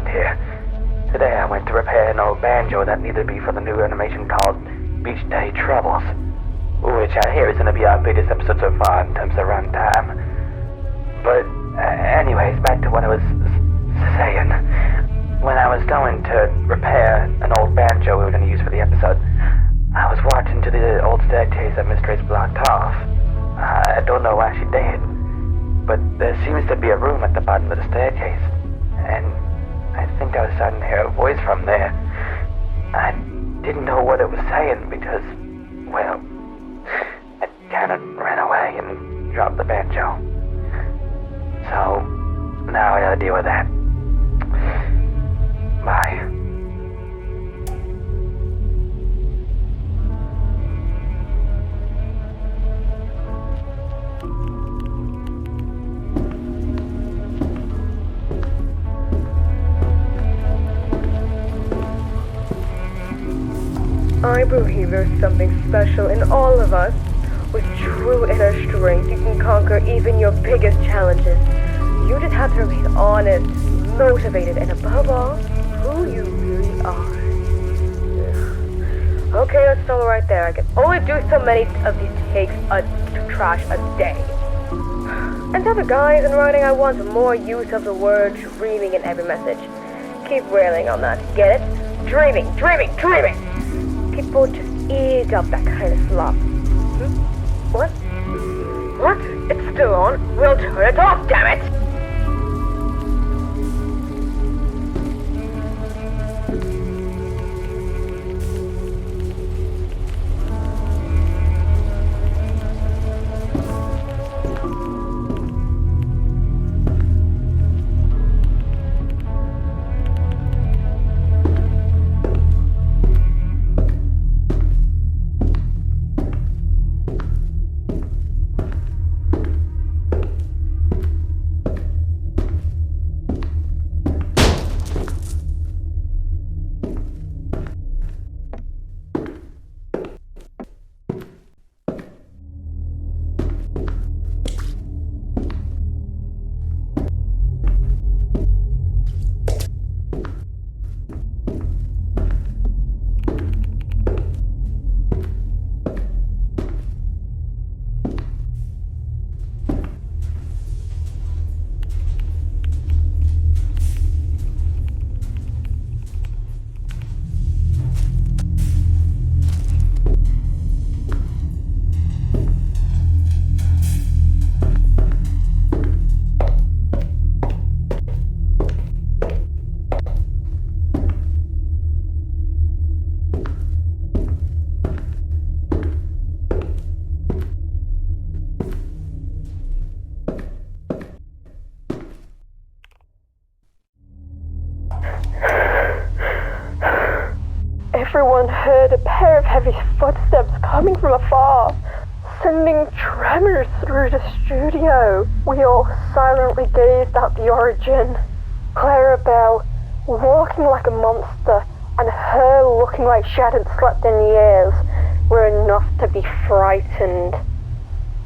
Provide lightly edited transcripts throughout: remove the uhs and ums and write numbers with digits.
around here. Today I went to repair an old banjo that needed to be for the new animation called Beach Day Troubles, which I hear is going to be our biggest episode so far in terms of runtime. But anyways, back to what I was saying. When I was going to repair an old banjo we were going to use for the episode, I was watching to the old staircase that Miss Trace blocked off. I don't know why she did, but there seems to be a room at the bottom of the staircase, and I think I was starting to hear a voice from there. I didn't know what it was saying because, well, I kind of ran away and dropped the banjo. So, now I gotta deal with that. Bye. I believe there's something special in all of us. With true inner strength, you can conquer even your biggest challenges. You just have to remain honest, motivated, and above all, who you really are. Okay, let's stop right there. I can only do so many of these takes to trash a day. And to the guys in writing, I want more use of the word dreaming in every message. Keep railing on that, get it? Dreaming, dreaming, dreaming! People just eat up that kind of slop. What? What? It's still on. We'll turn it off, damn it! Everyone heard a pair of heavy footsteps coming from afar, sending tremors through the studio. We all silently gazed at the origin. Clarabelle, walking like a monster, and her looking like she hadn't slept in years, were enough to be frightened.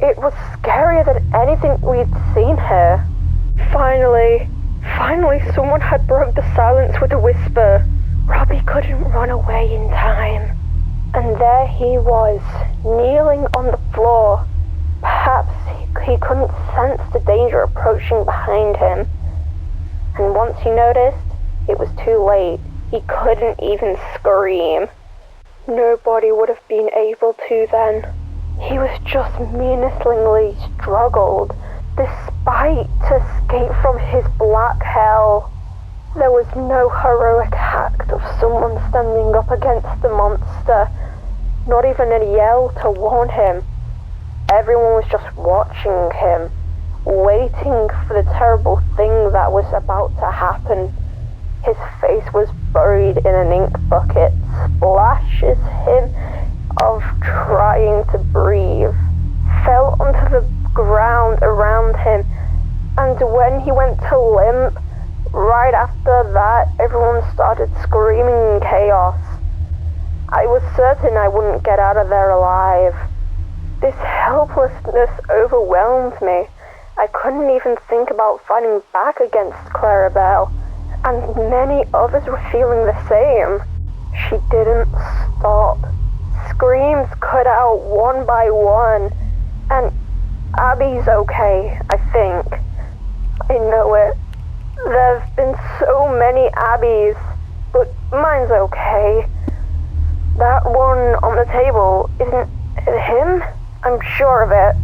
It was scarier than anything we'd seen her. Finally, someone had broke the silence with a whisper. Robbie couldn't run away in time. And there he was, kneeling on the floor. Perhaps he couldn't sense the danger approaching behind him. And once he noticed, it was too late. He couldn't even scream. Nobody would have been able to then. He was just menacingly struggled, despite to escape from his black hell. There was no heroic act of someone standing up against the monster, not even a yell to warn him. Everyone was just watching him, waiting for the terrible thing that was about to happen. His face was buried in an ink bucket, splashes him of trying to breathe fell onto the ground around him, and when he went to limp, right after that, everyone started screaming in chaos. I was certain I wouldn't get out of there alive. This helplessness overwhelmed me. I couldn't even think about fighting back against Clarabelle. and many others were feeling the same. She didn't stop. Screams cut out one by one, and Abby's okay, I think. I know it. There've been so many Abbies, but mine's okay. That one on the table, isn't it him? I'm sure of it.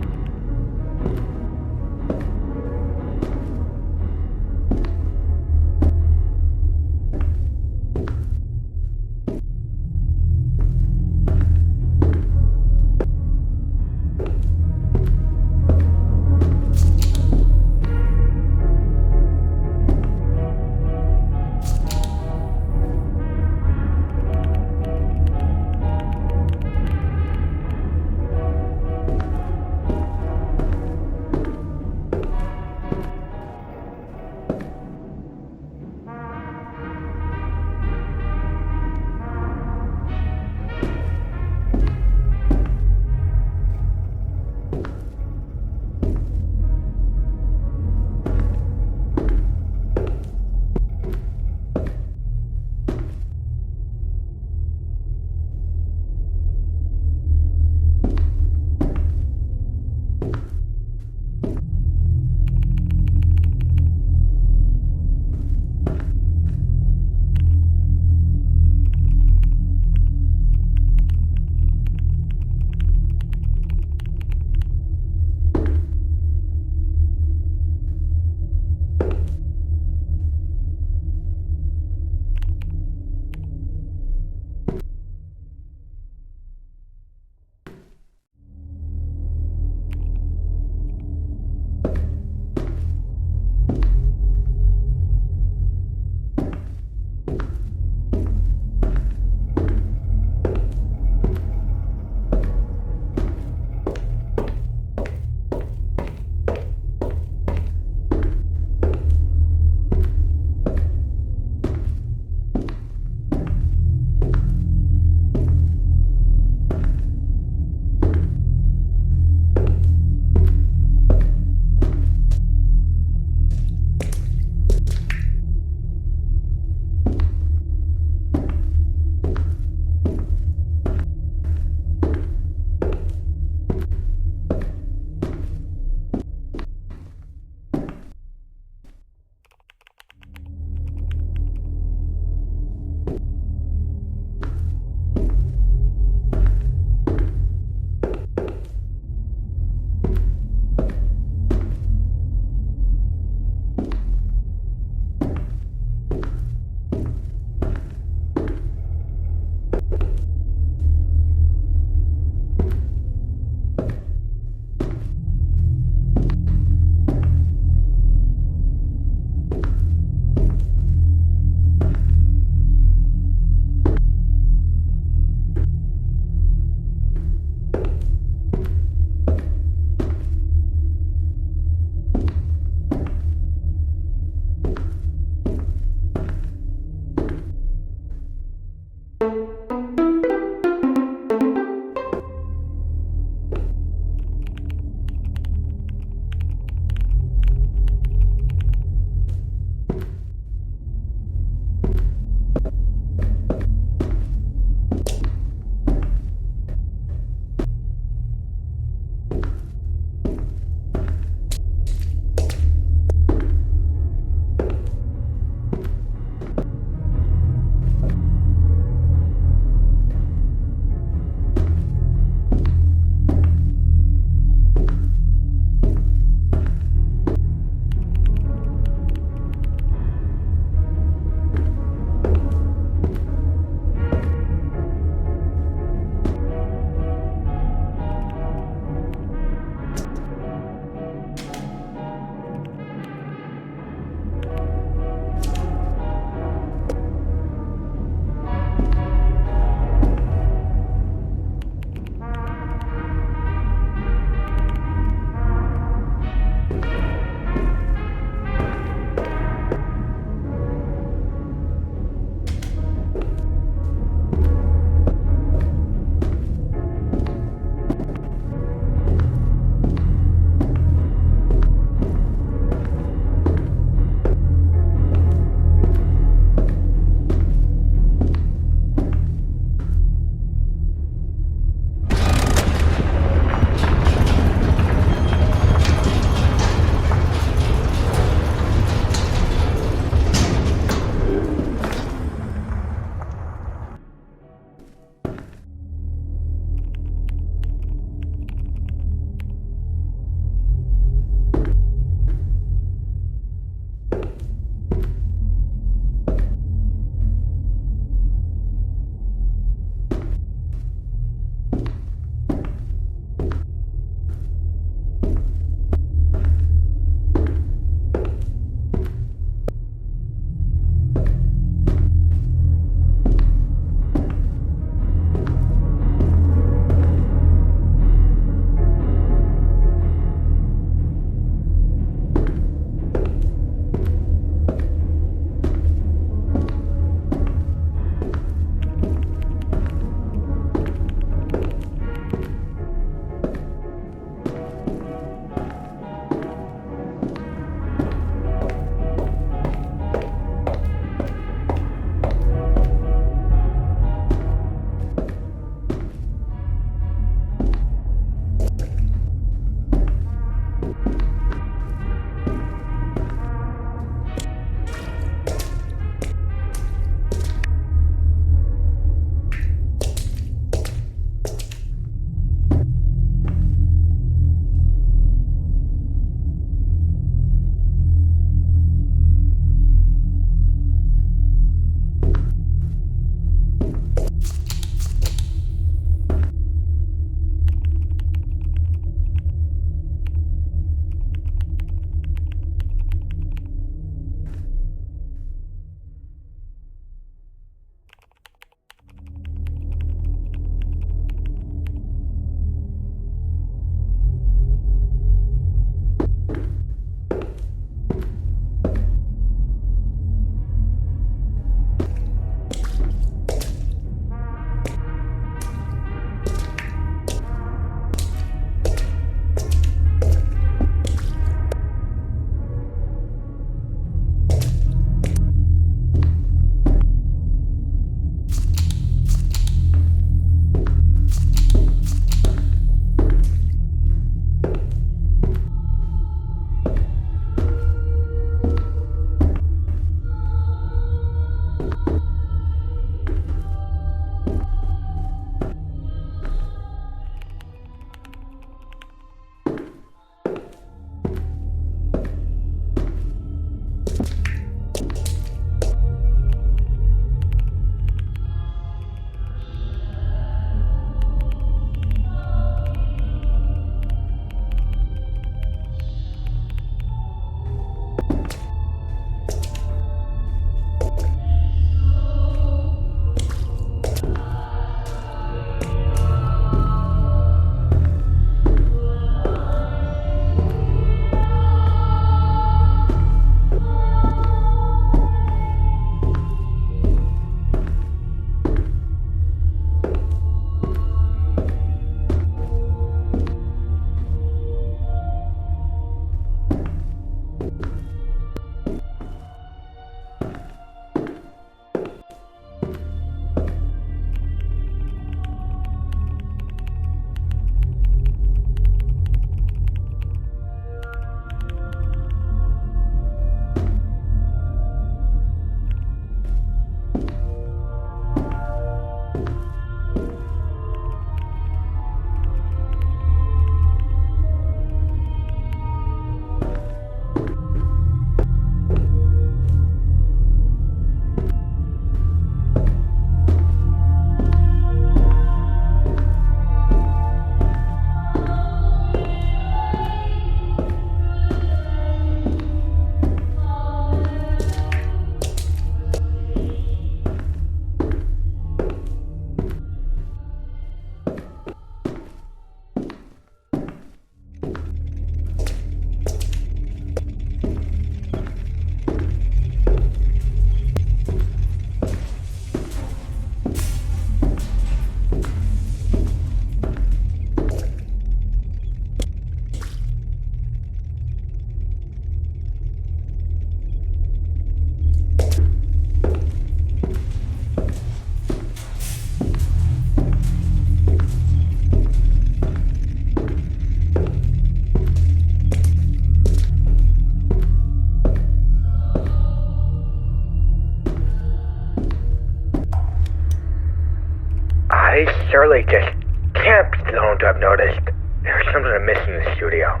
surely just can't be the one to have noticed. There's something amiss in the studio.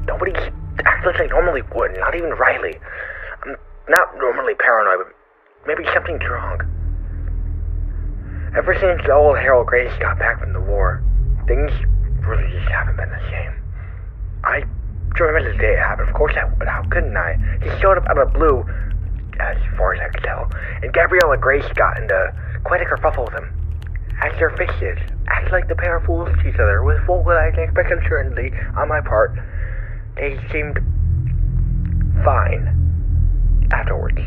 Nobody's acting like they normally would, not even Riley. I'm not normally paranoid, but maybe something's wrong. Ever since the old Harold Grace got back from the war, things really just haven't been the same. I remember the day it happened. Of course I would. How couldn't I? He showed up out of the blue, as far as I could tell, and Gabriella Grace got into quite a kerfuffle with him. As their faces act like the pair of fools to each other, with vocalized expect uncertainty on my part. They seemed fine afterwards.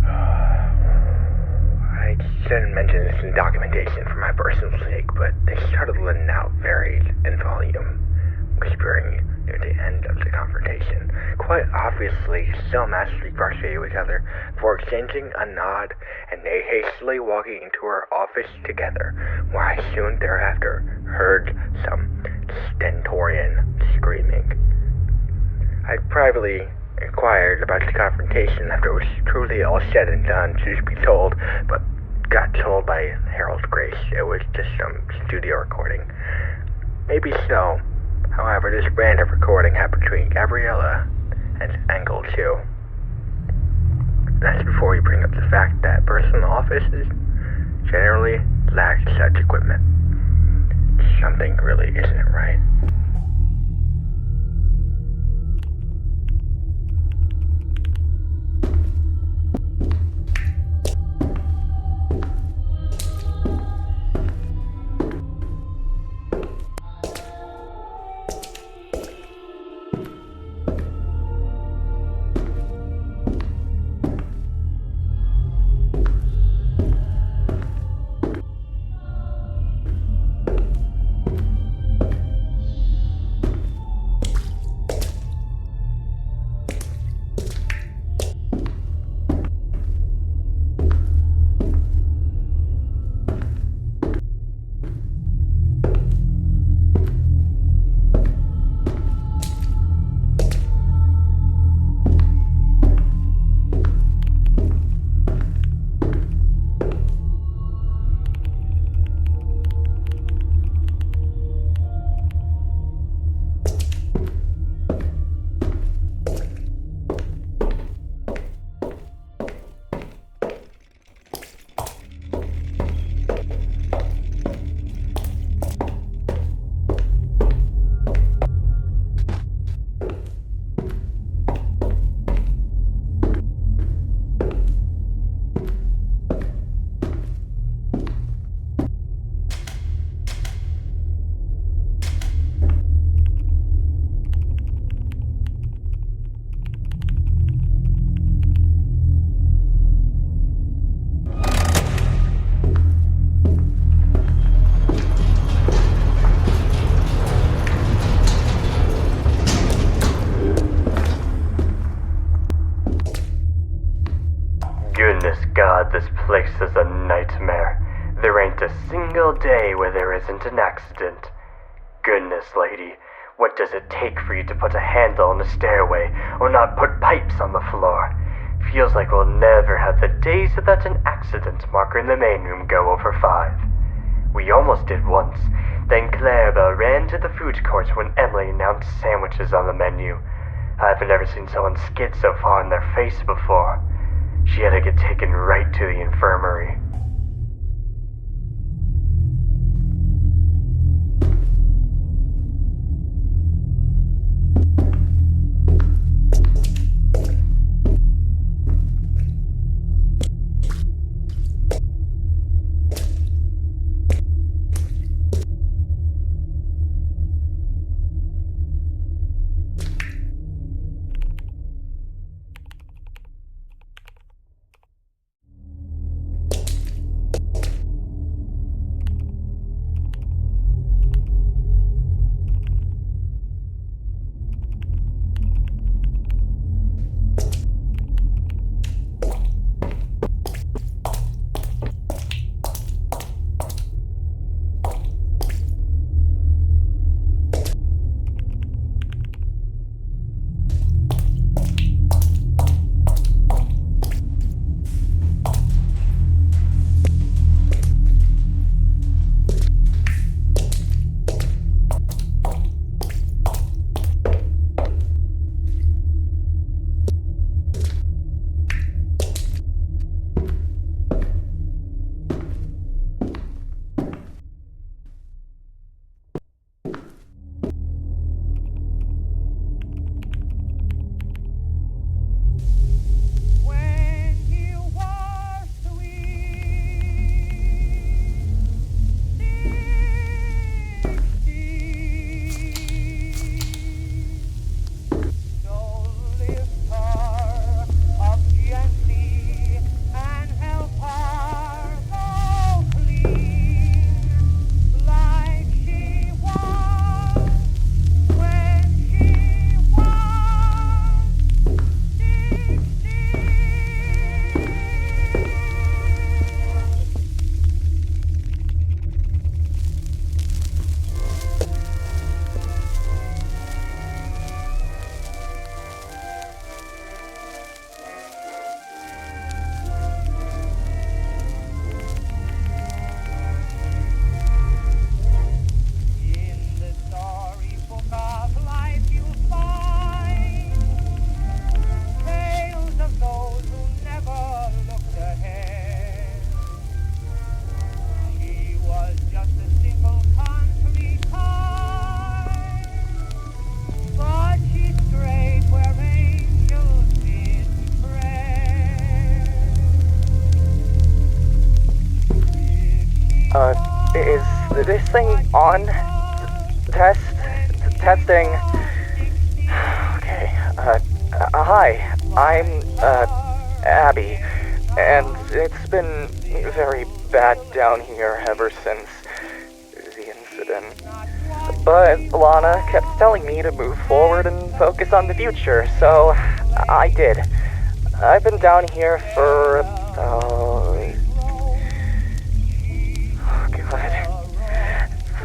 I shouldn't mention this in documentation for my personal sake, but they started letting out varied in volume, whispering near the end of the confrontation, quite obviously still massively frustrated with each other, before exchanging a nod and they hastily walking into her office together, where I soon thereafter heard some stentorian screaming. I privately inquired about the confrontation after it was truly all said and done, truth be told, but got told by Harold Grace it was just some studio recording. Maybe so. However, this brand of recording happened between Gabriella and Angle 2. That's before we bring up the fact that personal offices generally lack such equipment. Something really isn't right. God, this place is a nightmare. There ain't a single day where there isn't an accident. Goodness, lady, what does it take for you to put a handle on the stairway or not put pipes on the floor? Feels like we'll never have the days without an accident marker in the main room go over 5. We almost did once. Then Clarabelle ran to the food court when Emily announced sandwiches on the menu. I've never seen someone skid so far in their face before. She had to get taken right to the infirmary. this thing on? Testing. Okay, hi, I'm, Abby, and it's been very bad down here ever since the incident. But Lana kept telling me to move forward and focus on the future, so I did. I've been down here for, oh God.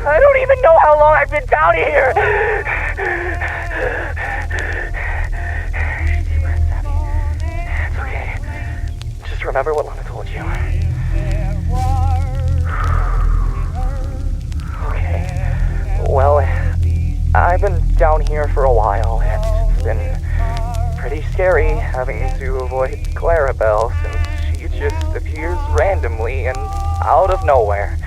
I don't even know how long I've been down here! It's okay. Just remember what Lana told you. Okay. Well, I've been down here for a while, and it's been pretty scary having to avoid Clarabelle since she just appears randomly and out of nowhere.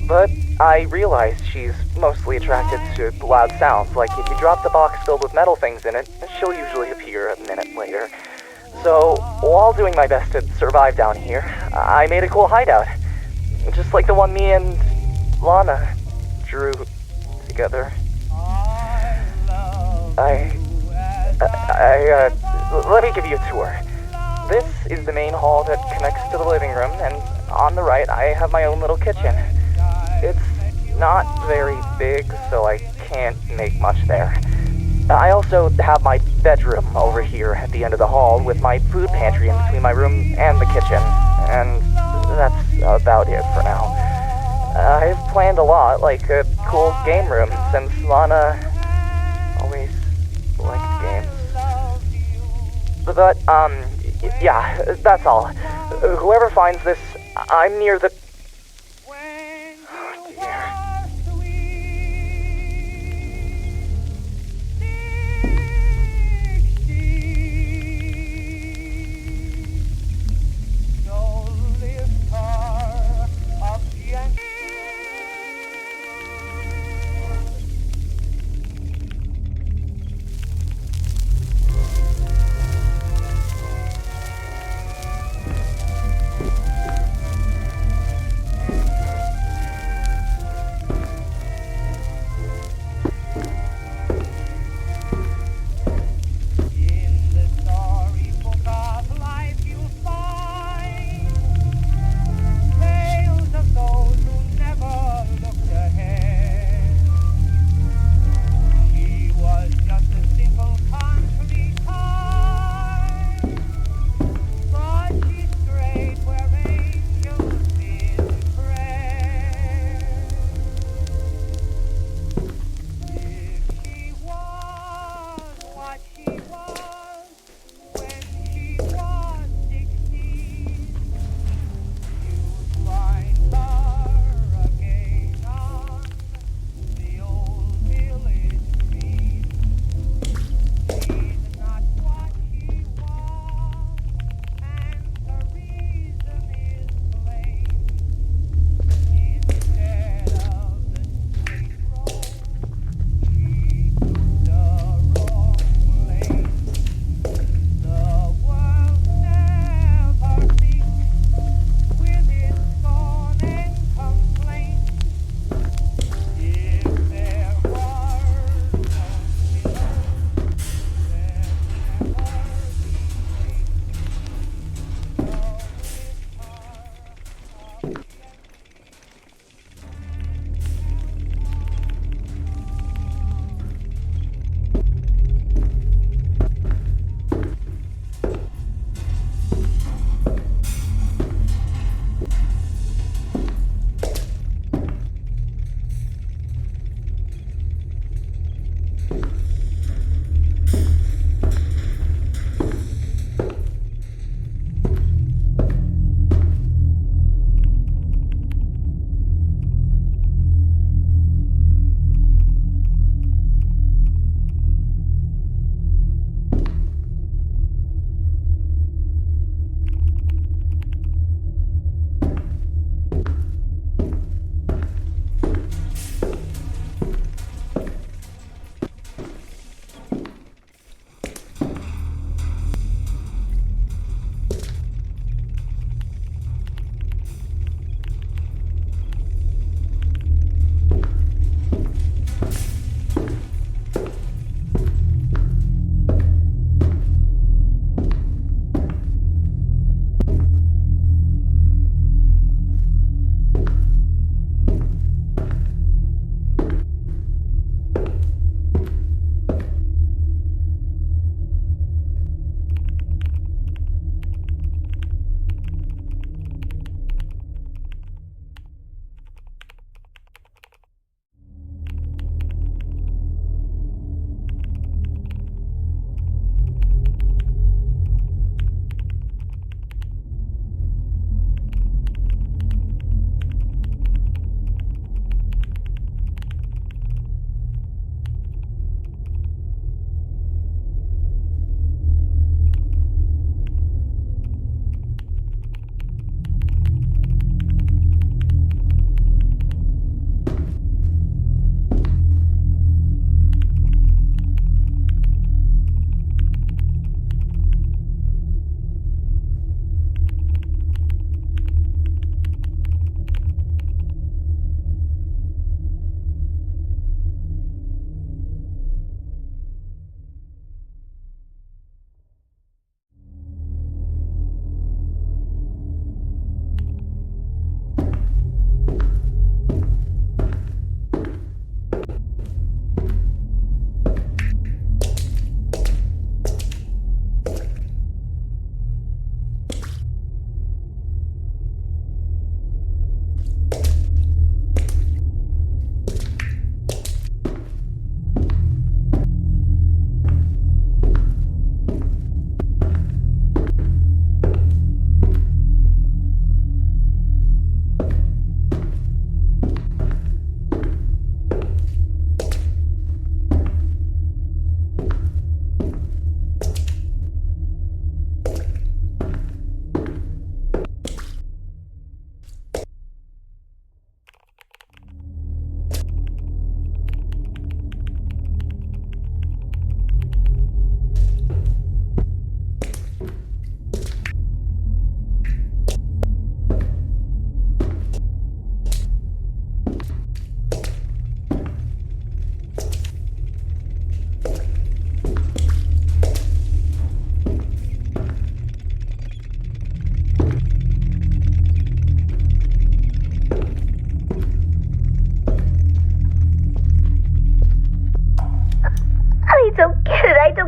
But I realized she's mostly attracted to loud sounds, like if you drop the box filled with metal things in it, she'll usually appear a minute later. So, while doing my best to survive down here, I made a cool hideout. Just like the one me and Lana drew together. Let me give you a tour. This is the main hall that connects to the living room, and on the right, I have my own little kitchen. It's not very big, so I can't make much there. I also have my bedroom over here at the end of the hall with my food pantry in between my room and the kitchen, and that's about it for now. I've planned a lot, like a cool game room, since Lana always liked games. But, yeah, that's all. Whoever finds this, I'm near the... Oh, dear.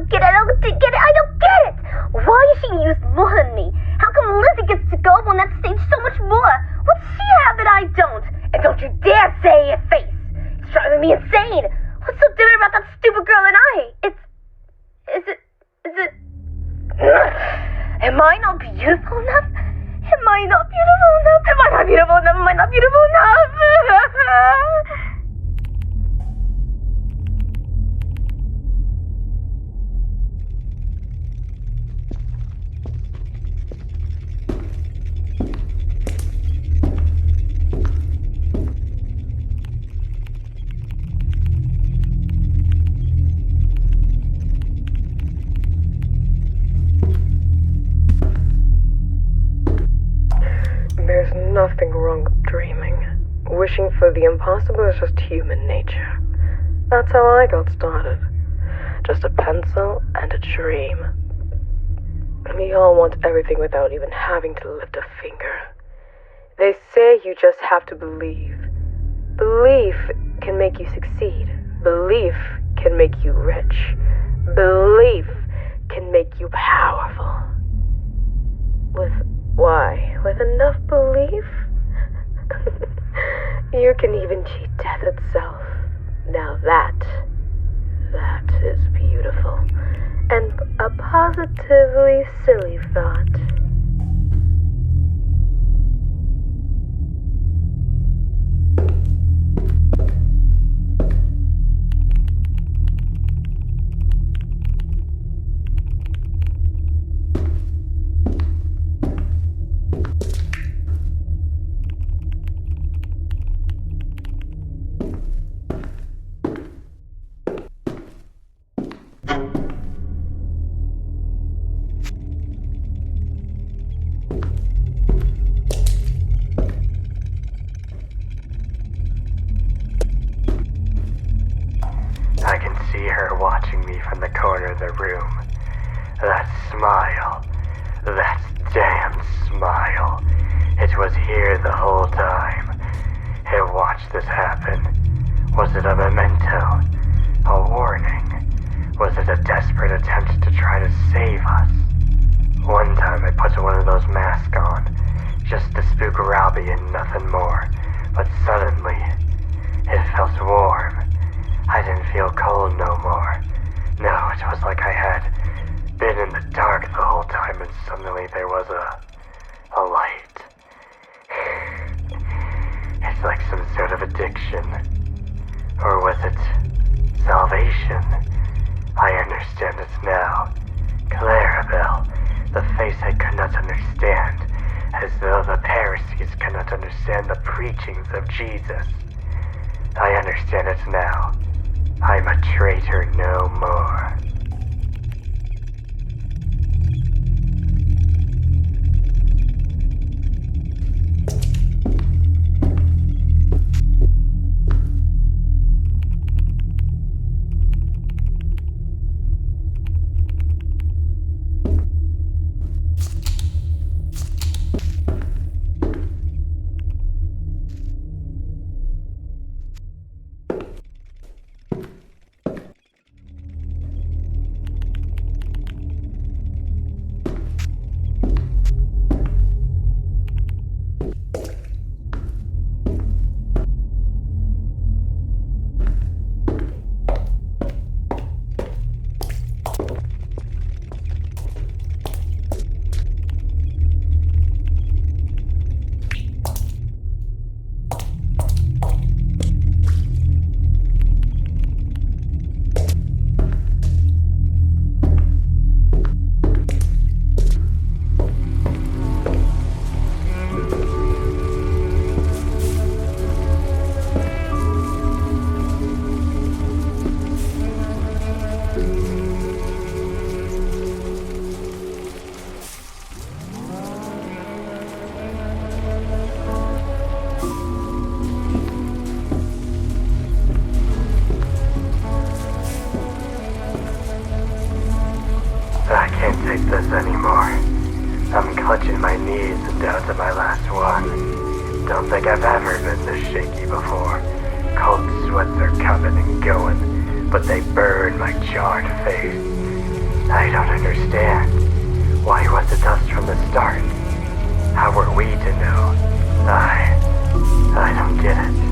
don't get it. I don't get it. Why is she used more than me? How come Lizzie gets to go up on that stage so much more? What's she have that I don't? And don't you dare say your face. It's driving me insane. What's so different about that stupid girl and I? Is it... Am I not beautiful enough? Am I not beautiful enough? Am I not beautiful enough? Am I not beautiful enough? There's nothing wrong with dreaming. Wishing for the impossible is just human nature. That's how I got started. Just a pencil and a dream. We all want everything without even having to lift a finger. They say you just have to believe. Belief can make you succeed. Belief can make you rich. Belief can make you powerful. With enough belief? You can even cheat death itself. Now that is beautiful. And a positively silly thought. I can see her watching me from the corner of the room. That smile. That damn smile. It was here the whole time. It watched this happen. Was it a memento? A warning? Was it a desperate attempt to try to save us? One time I put one of those masks on, just to spook Robbie and nothing more. But suddenly, it felt warm. I didn't feel cold no more. No, it was like I had been in the dark the whole time and suddenly there was a light. It's like some sort of addiction. Or was it salvation? I understand it now. Clarabelle, the face I could not understand, as though the Pharisees could not understand the preachings of Jesus. I understand it now. I'm a traitor no more. I can't take this anymore. I'm clutching my knees and down to my last one. Don't think I've ever been this shaky before. Cold sweats are coming and going, but they burn my charred face. I don't understand. Why was it us from the start? How were we to know? I don't get it.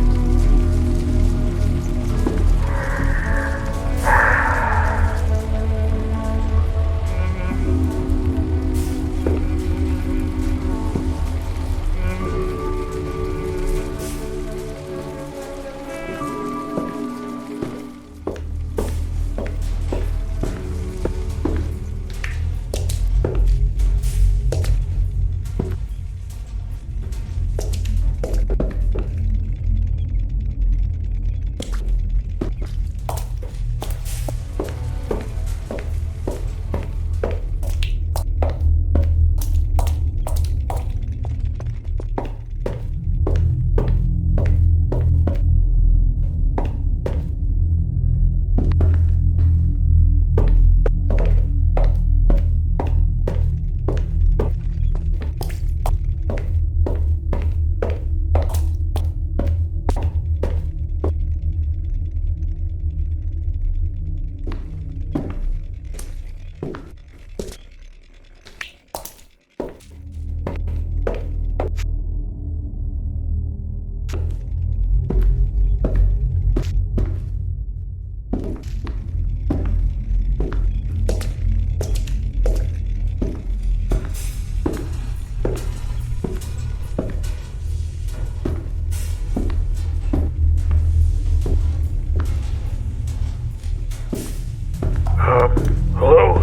Hello?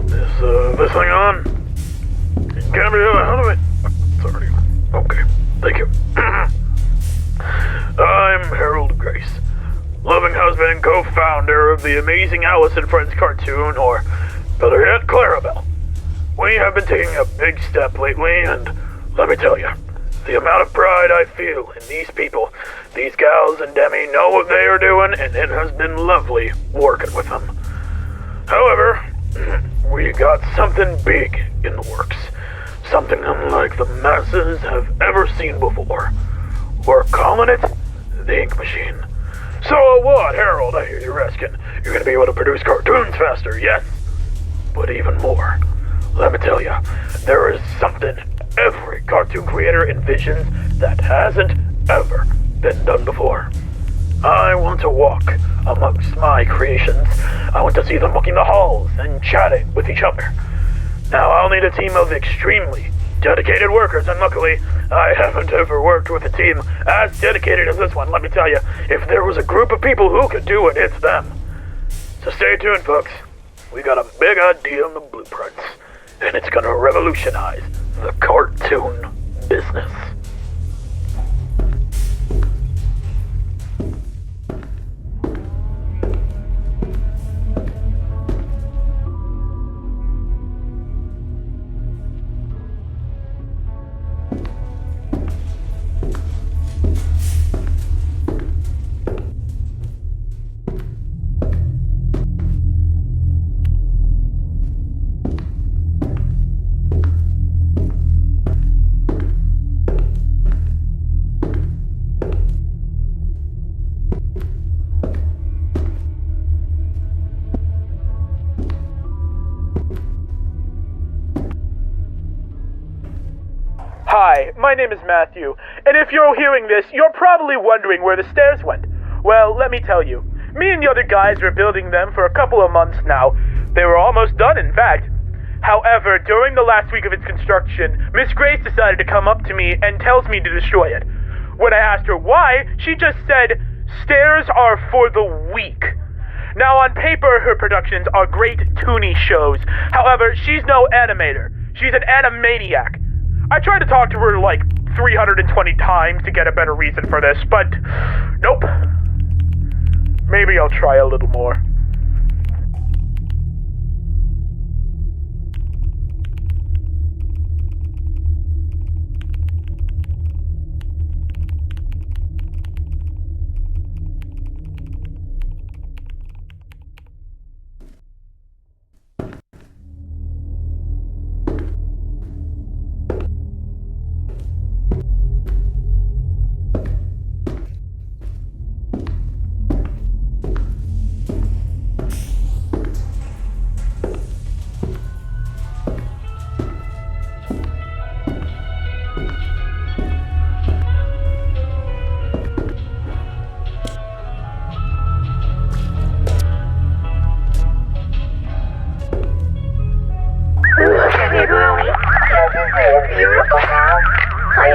Is this thing on? Can we out of it? Sorry. Okay. Thank you. I'm Harold Grace, loving husband and co-founder of the amazing Alice and Friends cartoon, or better yet, Clarabelle. We have been taking a big step lately, and let me tell you, the amount of pride I feel in these people, these gals and Demi know what they are doing, and it has been lovely working with them. However, we got something big in the works. Something unlike the masses have ever seen before. We're calling it the Ink Machine. So what, Harold, I hear you're asking? You're gonna be able to produce cartoons faster, yes? But even more. Let me tell you, there is something every cartoon creator envisions that hasn't ever been done before. I want to walk amongst my creations. I want to see them walking the halls and chatting with each other. Now, I'll need a team of extremely dedicated workers, and luckily, I haven't ever worked with a team as dedicated as this one. Let me tell you, if there was a group of people who could do it, it's them. So stay tuned, folks. We got a big idea in the blueprints, and it's gonna revolutionize the cartoon business. Hi, my name is Matthew, and if you're hearing this, you're probably wondering where the stairs went. Well, let me tell you. Me and the other guys were building them for a couple of months now. They were almost done, in fact. However, during the last week of its construction, Miss Grace decided to come up to me and tells me to destroy it. When I asked her why, she just said, "Stairs are for the weak." Now, on paper, her productions are great toony shows. However, she's no animator. She's an animaniac. I tried to talk to her like 320 times to get a better reason for this, but nope. Maybe I'll try a little more.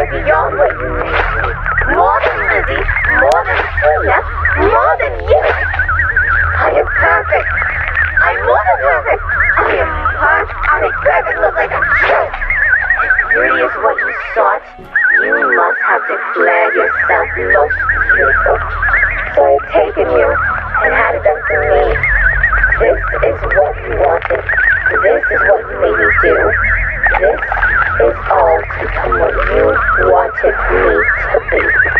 way beyond what you need. More than Lizzie, more than Tina, more than you. I am perfect. I'm more than perfect. I am part. I make perfect look like a joke. If beauty is what you sought, you must have declared yourself most beautiful. So I've taken you and had it done to me. This is what you wanted. This is what you made me do. This is all to become what you wanted me to be.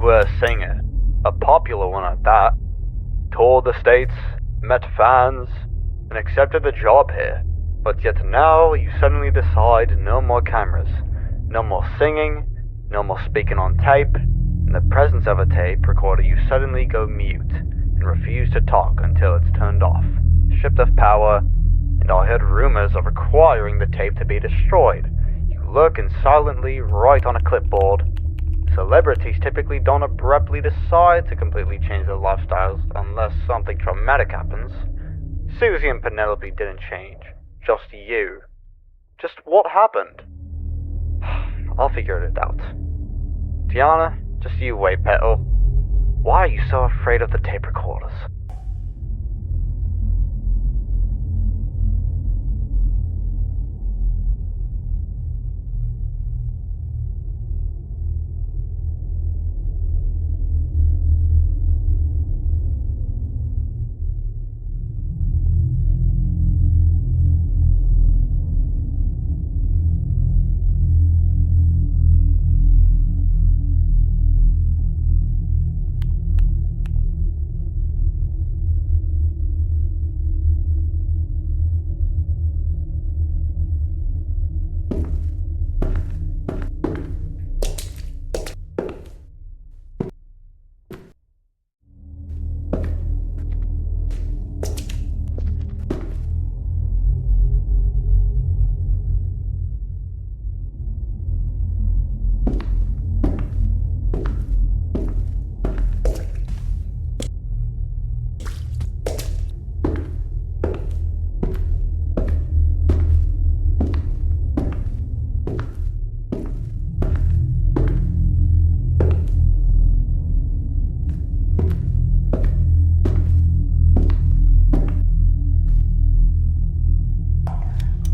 were a singer, a popular one at that. Toured the States, met fans, and accepted the job here. But yet now you suddenly decide no more cameras, no more singing, Normal speaking on tape, in the presence of a tape recorder, you suddenly go mute and refuse to talk until it's turned off, stripped of power, and I heard rumors of requiring the tape to be destroyed. You look and silently write on a clipboard. Celebrities typically don't abruptly decide to completely change their lifestyles unless something traumatic happens. Susie and Penelope didn't change. Just you. Just what happened? I'll figure it out. Tiana, just you wait, Petal. Why are you so afraid of the tape recorders?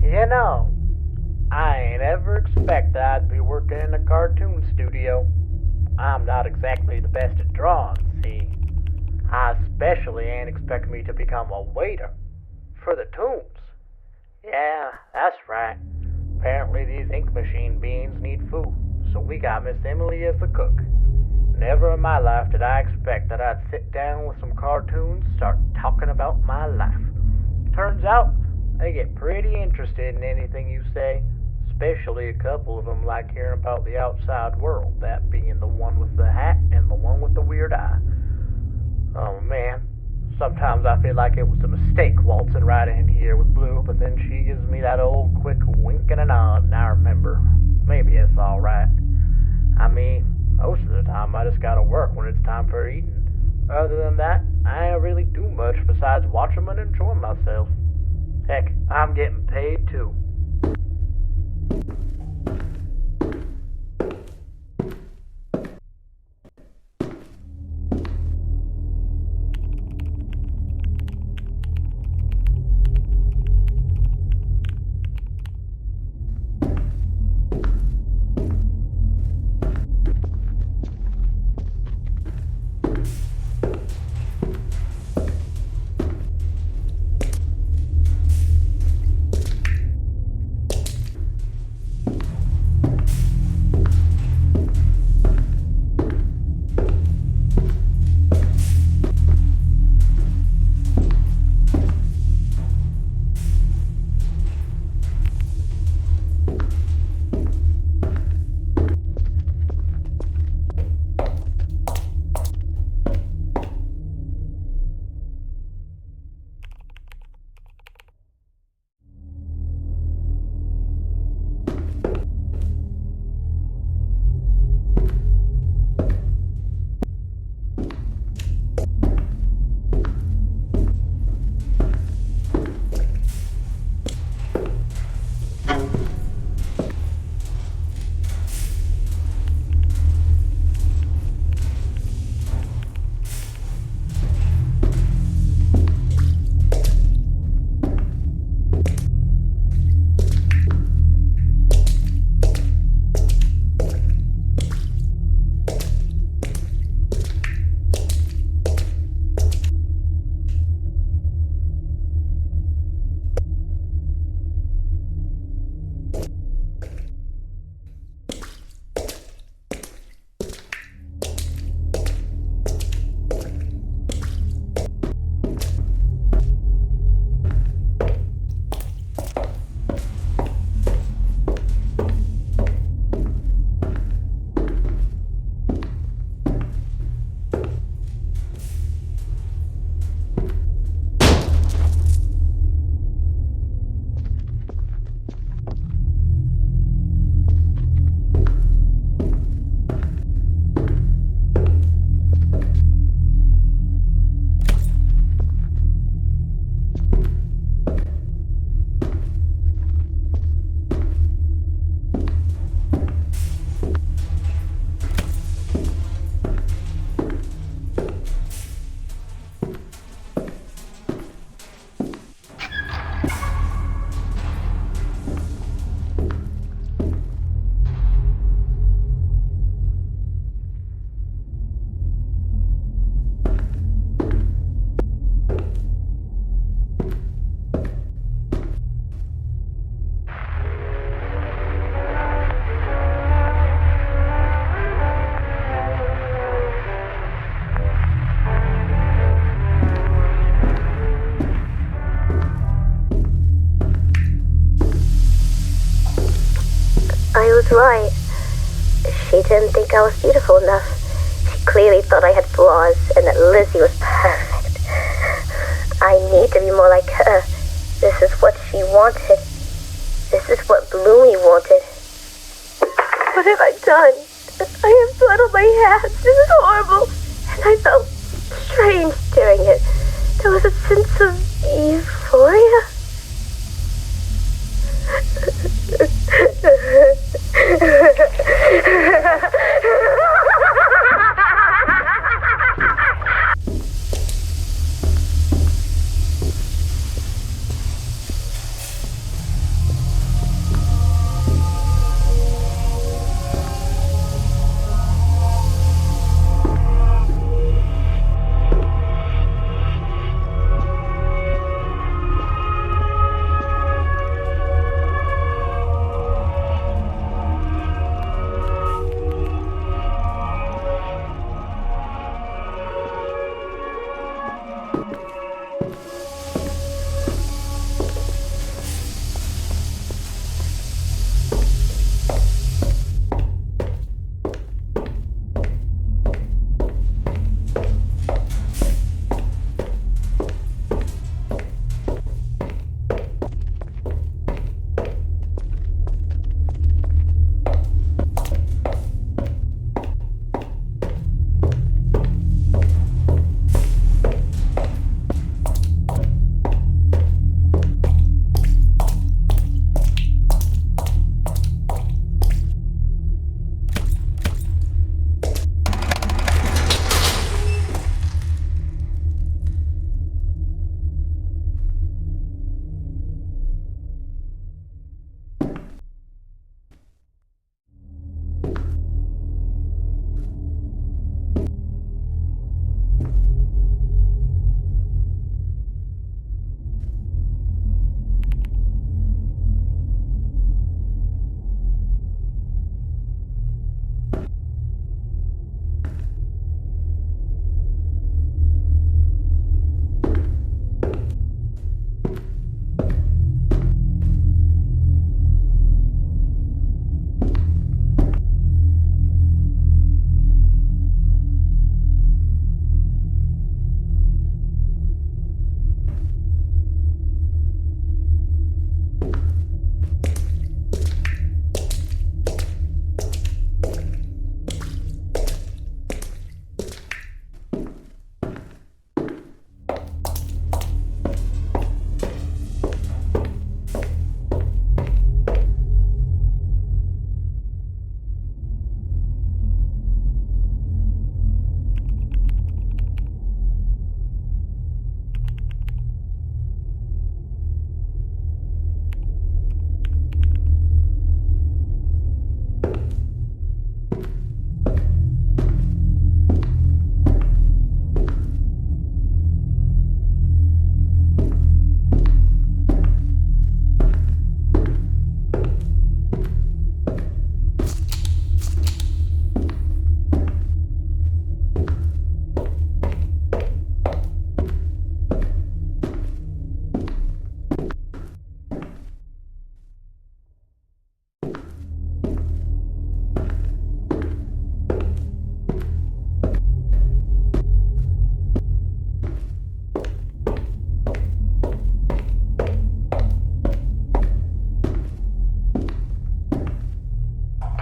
You know, I ain't ever expected I'd be working in a cartoon studio. I'm not exactly the best at drawing, see. I especially ain't expecting me to become a waiter for the tunes. Yeah, that's right. Apparently these ink machine beans need food, so we got Miss Emily as the cook. Never in my life did I expect that I'd sit down with some cartoons and start talking about my life. Turns out, they get pretty interested in anything you say, especially a couple of them like hearing about the outside world, that being the one with the hat and the one with the weird eye. Oh man, sometimes I feel like it was a mistake waltzing right in here with Blue, but then she gives me that old quick wink and a nod, and I remember, maybe it's alright. I mean, most of the time I just gotta work when it's time for eating. Other than that, I ain't really do much besides watch them and enjoy myself. Heck, I'm getting paid too. was right. She didn't think I was beautiful enough. She clearly thought I had flaws and that Lizzie was perfect. I need to be more like her. This is what she wanted. This is what Bloomy wanted. What have I done? I have blood on my hands. This is horrible. And I felt strange doing it. There was a sense of euphoria.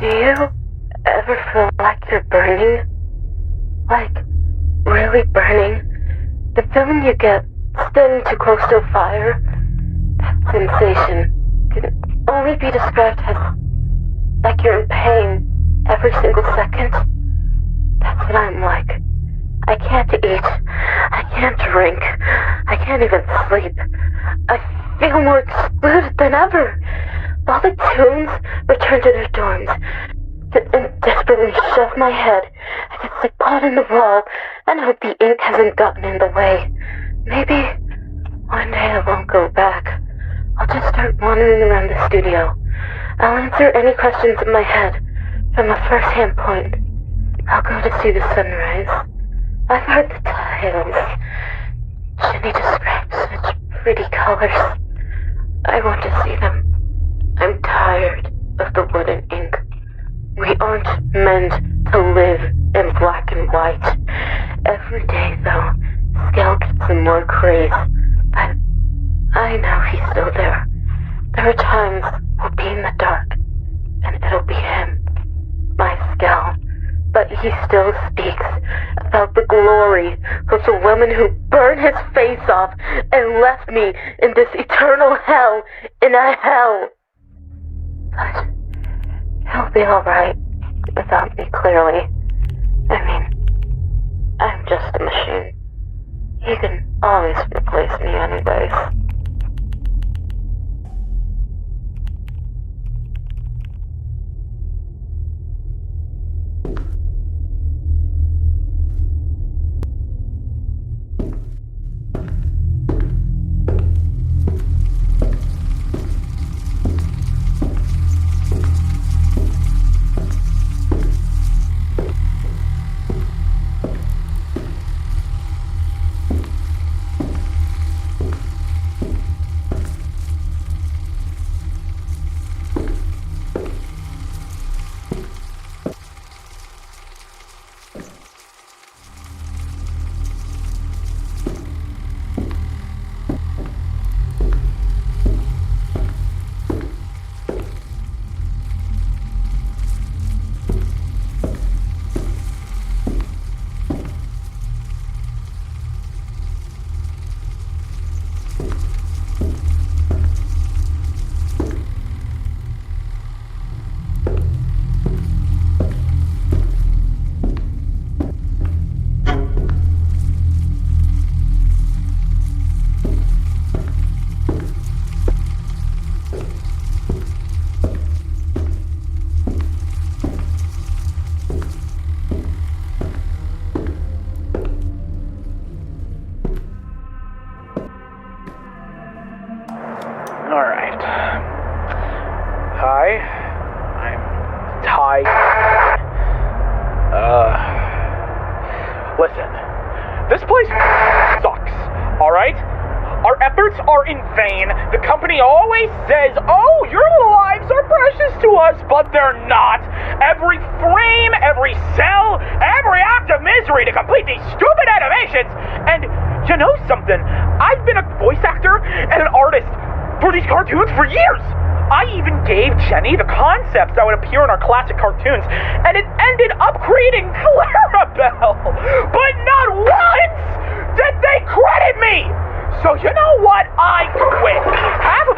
Do you ever feel like you're burning? Like, really burning? The feeling you get standing too close to a fire? That sensation can only be described as like you're in pain every single second. That's what I'm like. I can't eat. I can't drink. I can't even sleep. I feel more excluded than ever. All the tunes return to their dorms and desperately shove my head against the pot in the wall and hope the ink hasn't gotten in the way. Maybe one day I won't go back. I'll just start wandering around the studio. I'll answer any questions in my head from a first-hand point. I'll go to see the sunrise. I've heard the titles. Jenny describes such pretty colors. I want to see them. I'm tired of the wooden ink. We aren't meant to live in black and white. Every day, though, Skell gets some more craze. But I know he's still there. There are times we'll be in the dark, and it'll be him, my Skell. But he still speaks about the glory of the woman who burned his face off and left me in this eternal hell in a hell. But he'll be alright without me, clearly. I mean, I'm just a machine. He can always replace me anyways. Alright. Hi. I'm Ty. Listen. This place sucks, alright? Our efforts are in vain. The company always says, oh, your lives are precious to us, but they're not. Every frame, every cell, every act of misery to complete these stupid animations. And you know something? I've been a voice actor and an artist for these cartoons for years. I even gave Jenny the concepts that would appear in our classic cartoons, and it ended up creating Clarabelle. But not once did they credit me. So you know what? I quit. Have